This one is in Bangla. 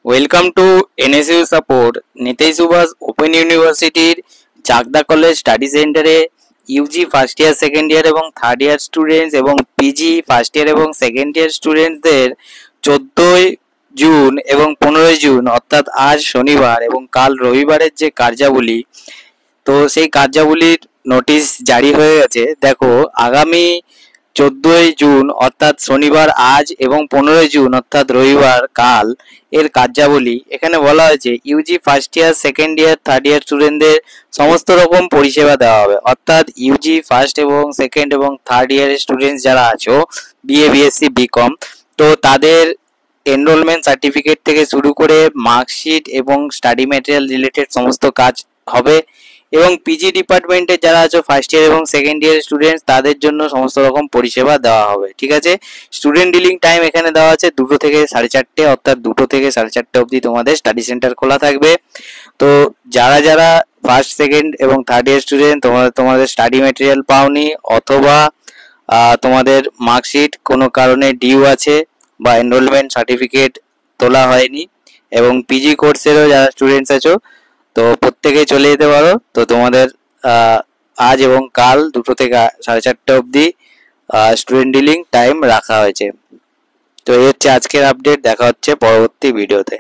Welcome to NSU support Netaji Subhash open ইউনিভার্সিটির চাকদা কলেজ স্টাডি সেন্টারে UG first year second year এবং থার্ড ইয়ার স্টুডেন্টস এবং পিজি ফার্স্ট ইয়ার এবং সেকেন্ড ইয়ার স্টুডেন্টসদের 14 জুন এবং 15 জুন অর্থাৎ আজ শনিবার এবং কাল রবিবারের যে কার্যাবলী, তো সেই কার্যাবলীর নোটিশ জারি হয়ে গেছে। দেখো, আগামী 14 জুন অর্থাৎ শনিবার আজ এবং 15 জুন অর্থাৎ রবিবার কাল এর কার্যাবলী এখানে বলা হয়েছে Yuji first year second year third year স্টুডেন্টদের সমস্ত রকম পরিষেবা দেওয়া হবে। অর্থাৎ ইউজি ফার্স্ট এবং সেকেন্ড এবং থার্ড ইয়ারের স্টুডেন্টস যারা আছো, বিএ বিএসসি বিকম, তো তাদের এনরোলমেন্ট সার্টিফিকেট থেকে শুরু করে মার্কশিট এবং স্টাডি ম্যাটেরিয়াল রিলেটেড সমস্ত কাজ হবে। এবং পিজি ডিপার্টমেন্টে যারা আছো ফার্স্ট ইয়ার এবং সেকেন্ড ইয়ার স্টুডেন্টস, তাদের জন্য সমস্ত রকম পরিষেবা দেওয়া হবে। ঠিক আছে, স্টুডেন্ট ডিলিং টাইম এখানে দেওয়া আছে 2টো থেকে 4:30, অর্থাৎ 2টো থেকে 4:30 অবধি তোমাদের স্টাডি সেন্টার খোলা থাকবে। তো যারা যারা ফার্স্ট সেকেন্ড এবং থার্ড ইয়ার স্টুডেন্ট তোমাদের স্টাডি ম্যাটেরিয়াল পাওনি অথবা তোমাদের মার্কশিট কোনো কারণে ডিউ আছে বা এনরোলমেন্ট সার্টিফিকেট তোলা হয়নি, এবং পিজি কোর্সেরও যারা স্টুডেন্টস আছো, তো প্রত্যেকে চলে যেতে পারো। তো তোমাদের আজ এবং কাল 2টো থেকে 4:30 অবধি স্টুডেন্ট ডিলিং টাইম রাখা হয়েছে। তো এই হচ্ছে আজকের আপডেট, দেখা হচ্ছে পরবর্তী ভিডিওতে।